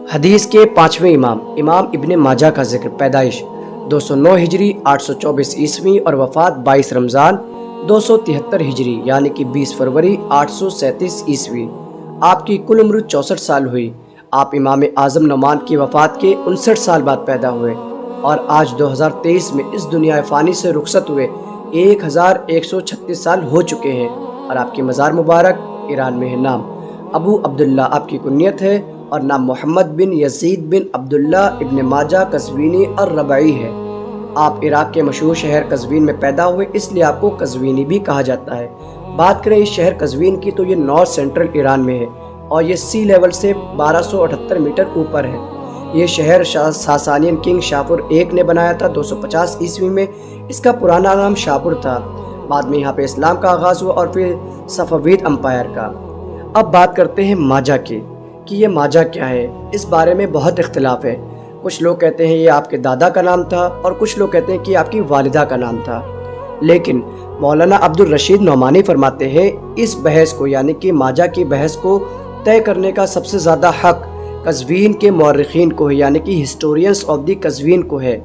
حدیث کے پانچویں امام امام ابن ماجہ کا ذکر۔ پیدائش 209 ہجری 824 عیسوی اور وفات 22 رمضان 273 ہجری یعنی کہ 20 فروری 837 عیسوی۔ آپ کی کل عمر 64 سال ہوئی۔ آپ امام اعظم نعمان کی وفات کے 59 سال بعد پیدا ہوئے اور آج 2023 میں اس دنیا فانی سے رخصت ہوئے 1136 سال ہو چکے ہیں، اور آپ کی مزار مبارک ایران میں ہے۔ نام ابو عبداللہ آپ کی کنیت ہے، اور نام محمد بن یزید بن عبداللہ ابن ماجہ قزوینی الربعی ہے۔ آپ عراق کے مشہور شہر قزوین میں پیدا ہوئے، اس لیے آپ کو قزوینی بھی کہا جاتا ہے۔ بات کریں اس شہر قزوین کی تو یہ نارتھ سینٹرل ایران میں ہے اور یہ سی لیول سے 1278 میٹر اوپر ہے۔ یہ شہر ساسانین کنگ شاپور ایک نے بنایا تھا 250 عیسوی میں۔ اس کا پرانا نام شاپور تھا، بعد میں یہاں پہ اسلام کا آغاز ہوا اور پھر صفوید امپائر کا۔ اب بات کرتے ہیں ماجہ کی کہ یہ ماجہ کیا ہے۔ اس بارے میں بہت اختلاف ہے۔ کچھ لوگ کہتے ہیں یہ آپ کے دادا کا نام تھا اور کچھ لوگ کہتے ہیں کہ آپ کی والدہ کا نام تھا، لیکن مولانا عبدالرشید نعمانی فرماتے ہیں اس بحث کو یعنی کہ ماجہ کی بحث کو طے کرنے کا سب سے زیادہ حق قزوین کے مورخین کو ہے، یعنی کہ ہسٹورینز آف دی قزوین کو ہے،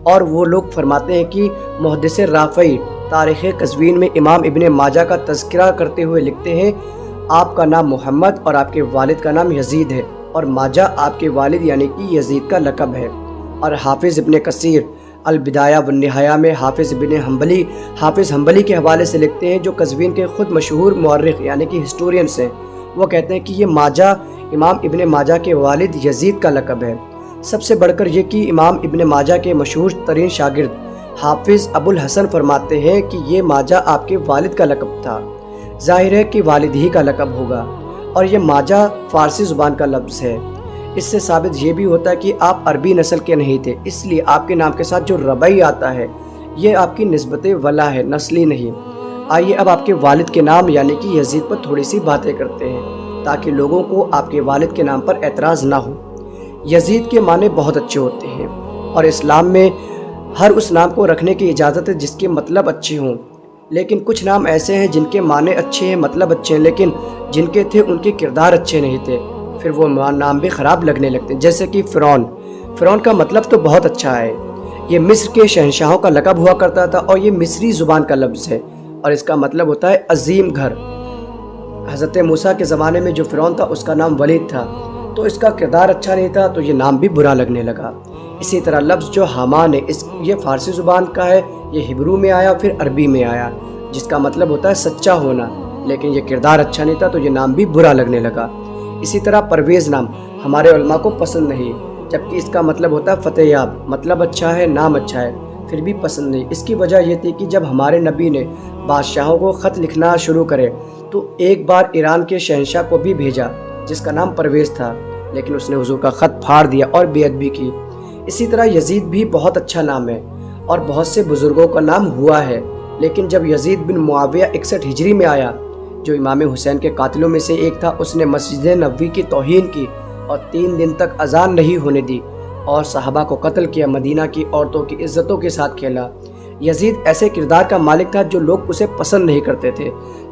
اور وہ لوگ فرماتے ہیں کہ محدث رافعی تاریخ قزوین میں امام ابن ماجہ کا تذکرہ کرتے ہوئے لکھتے ہیں آپ کا نام محمد اور آپ کے والد کا نام یزید ہے، اور ماجہ آپ کے والد یعنی کہ یزید کا لقب ہے۔ اور حافظ ابن کثیر البدایہ والنہایہ میں حافظ حنبلی کے حوالے سے لکھتے ہیں، جو قزوین کے خود مشہور مورخ یعنی کہ ہسٹورینز ہیں۔ وہ کہتے ہیں کہ یہ ماجہ امام ابن ماجہ کے والد یزید کا لقب ہے۔ سب سے بڑھ کر یہ کہ امام ابن ماجہ کے مشہور ترین شاگرد حافظ ابو الحسن فرماتے ہیں کہ یہ ماجہ آپ کے والد کا لقب تھا۔ ظاہر ہے کہ والد ہی کا لقب ہوگا، اور یہ ماجہ فارسی زبان کا لفظ ہے۔ اس سے ثابت یہ بھی ہوتا ہے کہ آپ عربی نسل کے نہیں تھے، اس لیے آپ کے نام کے ساتھ جو ربعی آتا ہے یہ آپ کی نسبت ولا ہے، نسلی نہیں۔ آئیے اب آپ کے والد کے نام یعنی کہ یزید پر تھوڑی سی باتیں کرتے ہیں تاکہ لوگوں کو آپ کے والد کے نام پر اعتراض نہ ہو۔ یزید کے معنی بہت اچھے ہوتے ہیں، اور اسلام میں ہر اس نام کو رکھنے کی اجازت ہے جس کے مطلب اچھے ہوں، لیکن کچھ نام ایسے ہیں جن کے معنی اچھے ہیں، مطلب اچھے ہیں، لیکن جن کے تھے ان کے کردار اچھے نہیں تھے، پھر وہ نام بھی خراب لگنے لگتے ہیں۔ جیسے کہ فرعون کا مطلب تو بہت اچھا ہے، یہ مصر کے شہنشاہوں کا لقب ہوا کرتا تھا، اور یہ مصری زبان کا لفظ ہے اور اس کا مطلب ہوتا ہے عظیم گھر۔ حضرت موسیٰ کے زمانے میں جو فرعون تھا اس کا نام ولید تھا، تو اس کا کردار اچھا نہیں تھا تو یہ نام بھی برا لگنے لگا۔ اسی طرح لفظ جو حامان ہے یہ فارسی زبان کا ہے، یہ ہبرو میں آیا پھر عربی میں آیا، جس کا مطلب ہوتا ہے سچا ہونا، لیکن یہ کردار اچھا نہیں تھا تو یہ نام بھی برا لگنے لگا۔ اسی طرح پرویز نام ہمارے علماء کو پسند نہیں، جبکہ اس کا مطلب ہوتا ہے فتح یاب، مطلب اچھا ہے، نام اچھا ہے، پھر بھی پسند نہیں۔ اس کی وجہ یہ تھی کہ جب ہمارے نبی نے بادشاہوں کو خط لکھنا شروع کرے تو ایک بار ایران کے شہنشاہ کو بھی بھیجا جس کا نام پرویز تھا، لیکن اس نے حضور کا خط پھاڑ دیا اور بے ادبی کی۔ اسی طرح یزید بھی بہت اچھا نام ہے اور بہت سے بزرگوں کا نام ہوا ہے، لیکن جب یزید بن معاویہ 61 ہجری میں آیا، جو امام حسین کے قاتلوں میں سے ایک تھا، اس نے مسجد نبوی کی توہین کی اور 3 دن تک اذان نہیں ہونے دی اور صحابہ کو قتل کیا، مدینہ کی عورتوں کی عزتوں کے ساتھ کھیلا۔ یزید ایسے کردار کا مالک تھا جو لوگ اسے پسند نہیں کرتے تھے،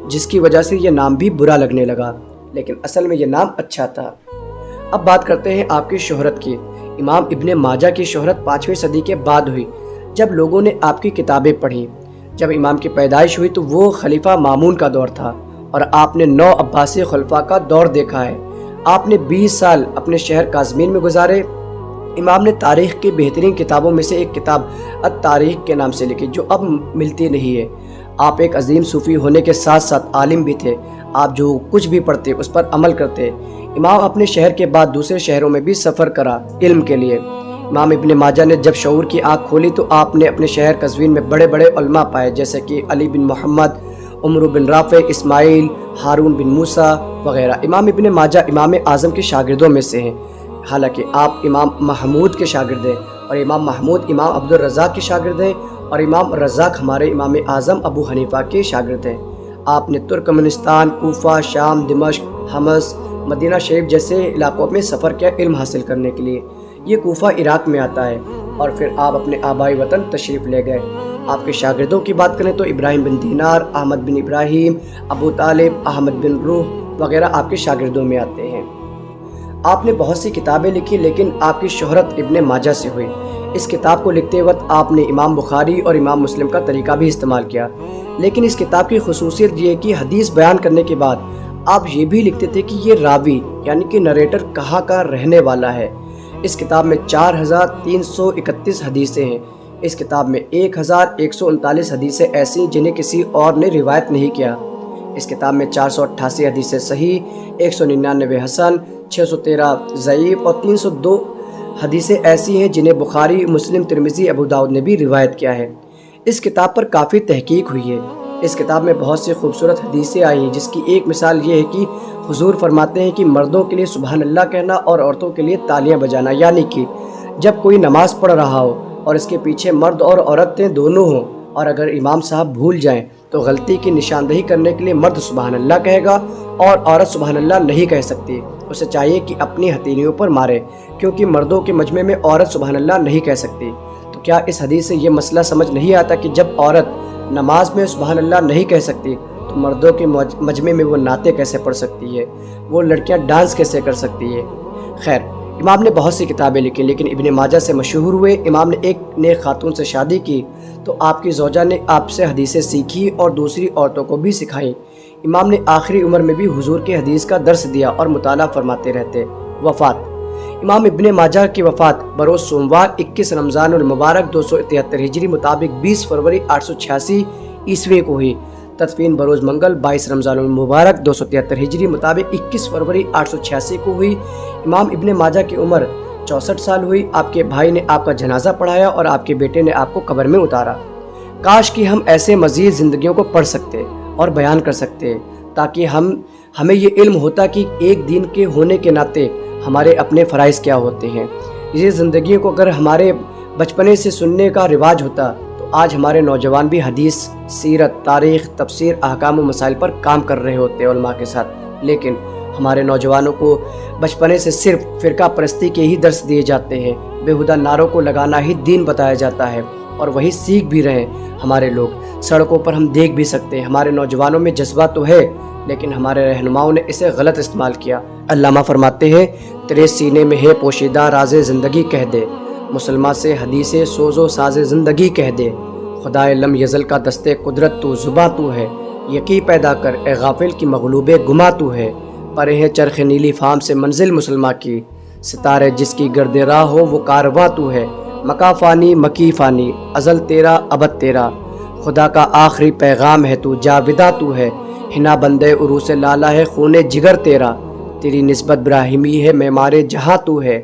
جس کی وجہ سے یہ نام بھی برا لگنے لگا، لیکن اصل میں یہ نام اچھا تھا۔ اب بات کرتے ہیں آپ کی شہرت کی۔ امام ابن ماجہ کی شہرت 5ویں صدی کے بعد ہوئی، جب لوگوں نے آپ کی کتابیں پڑھی۔ جب امام کی پیدائش ہوئی تو وہ خلیفہ مامون کا دور تھا، اور آپ نے 9 عباسی خلفاء کا دور دیکھا ہے۔ آپ نے 20 سال اپنے شہر قازمین میں گزارے۔ امام نے تاریخ کی بہترین کتابوں میں سے ایک کتاب التاریخ کے نام سے لکھی، جو اب ملتی نہیں ہے۔ آپ ایک عظیم صوفی ہونے کے ساتھ ساتھ عالم بھی تھے، آپ جو کچھ بھی پڑھتے اس پر عمل کرتے۔ امام اپنے شہر کے بعد دوسرے شہروں میں بھی سفر کرا علم کے لیے۔ امام ابن ماجہ نے جب شعور کی آنکھ کھولی تو آپ نے اپنے شہر قزوین میں بڑے بڑے علماء پائے، جیسے کہ علی بن محمد، عمر بن رافع، اسماعیل، ہارون بن موسیٰ وغیرہ۔ امام ابن ماجہ امام اعظم کے شاگردوں میں سے ہیں، حالانکہ آپ امام محمود کے شاگرد ہیں، اور امام محمود امام عبدالرزاق کے شاگرد ہیں، اور امام رزاق ہمارے امام اعظم ابو حنیفہ کے شاگرد ہیں۔ آپ نے ترکمنستان، کوفہ، شام، دمشق، حمص، مدینہ شریف جیسے علاقوں میں سفر کیا علم حاصل کرنے کے لیے۔ یہ کوفہ عراق میں آتا ہے، اور پھر آپ اپنے آبائی وطن تشریف لے گئے۔ آپ کے شاگردوں کی بات کریں تو ابراہیم بن دینار، احمد بن ابراہیم، ابو طالب، احمد بن روح وغیرہ آپ کے شاگردوں میں آتے ہیں۔ آپ نے بہت سی کتابیں لکھی لیکن آپ کی شہرت ابن ماجہ سے ہوئی۔ اس کتاب کو لکھتے وقت آپ نے امام بخاری اور امام مسلم کا طریقہ بھی استعمال کیا، لیکن اس کتاب کی خصوصیت یہ ہے کہ حدیث بیان کرنے کے بعد آپ یہ بھی لکھتے تھے کہ یہ راوی یعنی کہ نریٹر کہاں کا رہنے والا ہے۔ اس کتاب میں 4331 حدیثیں ہیں۔ اس کتاب میں 1139 حدیثیں ایسی جنہیں کسی اور نے روایت نہیں کیا۔ اس کتاب میں 488 حدیثیں صحیح، 199 حسن، 613 ضعیف اور 302 حدیثیں ایسی ہیں جنہیں بخاری، مسلم، ترمذی، ابو داؤد نے بھی روایت کیا ہے۔ اس کتاب پر کافی تحقیق ہوئی ہے۔ اس کتاب میں بہت سی خوبصورت حدیثیں آئی ہیں، جس کی ایک مثال یہ ہے کہ حضور فرماتے ہیں کہ مردوں کے لیے سبحان اللہ کہنا اور عورتوں کے لیے تالیاں بجانا، یعنی کہ جب کوئی نماز پڑھ رہا ہو اور اس کے پیچھے مرد اور عورتیں دونوں ہوں، اور اگر امام صاحب بھول جائیں تو غلطی کی نشاندہی کرنے کے لیے مرد سبحان اللہ کہے گا اور عورت سبحان اللہ نہیں کہہ سکتی۔ اسے چاہیے کہ اپنی ہتھیلیوں پر مارے، کیونکہ مردوں کے مجمع میں عورت سبحان اللہ نہیں کہہ سکتی۔ تو کیا اس حدیث سے یہ مسئلہ سمجھ نہیں آتا کہ جب عورت نماز میں سبحان اللہ نہیں کہہ سکتی تو مردوں کے مجمع میں وہ نعتیں کیسے پڑھ سکتی ہے، وہ لڑکیاں ڈانس کیسے کر سکتی ہے؟ خیر، امام نے بہت سی کتابیں لکھی لیکن ابن ماجہ سے مشہور ہوئے۔ امام نے ایک نیک خاتون سے شادی کی تو آپ کی زوجہ نے آپ سے حدیثیں سیکھی اور دوسری عورتوں کو بھی سکھائیں۔ امام نے آخری عمر میں بھی حضور کے حدیث کا درس دیا اور مطالعہ فرماتے رہتے۔ وفات: امام ابن ماجہ کی وفات بروز سوموار 21 رمضان المبارک 273 ہجری مطابق 20 فروری 886 عیسوی کو ہوئی۔ تدفین بروز منگل 22 رمضان المبارک 273 ہجری مطابق 21 فروری 886 کو ہوئی۔ امام ابن ماجہ کی عمر 64 سال ہوئی۔ آپ کے بھائی نے آپ کا جنازہ پڑھایا اور آپ کے بیٹے نے آپ کو قبر میں اتارا۔ کاش کہ ہم ایسے مزید زندگیوں کو پڑھ سکتے اور بیان کر سکتے تاکہ ہمیں یہ علم ہوتا کہ ایک دین کے ہونے کے ناطے ہمارے اپنے فرائض کیا ہوتے ہیں۔ یہ زندگیوں کو اگر ہمارے بچپنے سے سننے کا رواج ہوتا تو آج ہمارے نوجوان بھی حدیث، سیرت، تاریخ، تفسیر، احکام و مسائل پر کام کر رہے ہوتے علماء کے ساتھ، لیکن ہمارے نوجوانوں کو بچپنے سے صرف فرقہ پرستی کے ہی درس دیے جاتے ہیں، بیہودہ نعروں کو لگانا ہی دین بتایا جاتا ہے اور وہی سیکھ بھی رہے ہمارے لوگ۔ سڑکوں پر ہم دیکھ بھی سکتے ہیں ہمارے نوجوانوں میں جذبہ تو ہے لیکن ہمارے رہنماؤں نے اسے غلط استعمال کیا۔ علامہ فرماتے ہیں، تیرے سینے میں ہے پوشیدہ راز زندگی کہہ دے، مسلمہ سے حدیث سوز و ساز زندگی کہہ دے، خدائے لم یزل کا دستے قدرت تو زباں تو ہے، یقین پیدا کر اے غافل کی مغلوب گما تو ہے، پرے ہے چرخ نیلی فام سے منزل مسلمہ کی، ستارے جس کی گرد راہ ہو وہ کارواں تو ہے، مکا فانی مکی فانی، ازل تیرا ابد تیرا، خدا کا آخری پیغام ہے تو جاوداں تو ہے، ہنا بندے عروس لالا ہے خون جگر تیرا، تیری نسبت براہیمی ہے معمار جہاں تو ہے،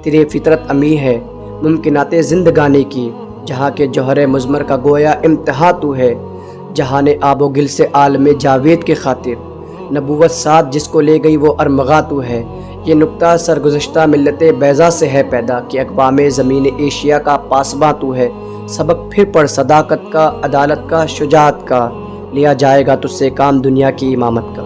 تیری فطرت امی ہے ممکنات زندگانی کی، جہاں کے جوہر مضمر کا گویا امتحاں تو ہے، جہان آب و گل سے عالم جاوید کے خاطر، نبوت ساتھ جس کو لے گئی وہ ارمغاں تو ہے، یہ نکتہ سرگزشتہ ملت بیضا سے ہے پیدا کہ اقوام زمین ایشیا کا پاسباں تو ہے، سبق پھر پڑھ صداقت کا، عدالت کا، شجاعت کا، لیا جائے گا تجھ سے کام دنیا کی امامت کا۔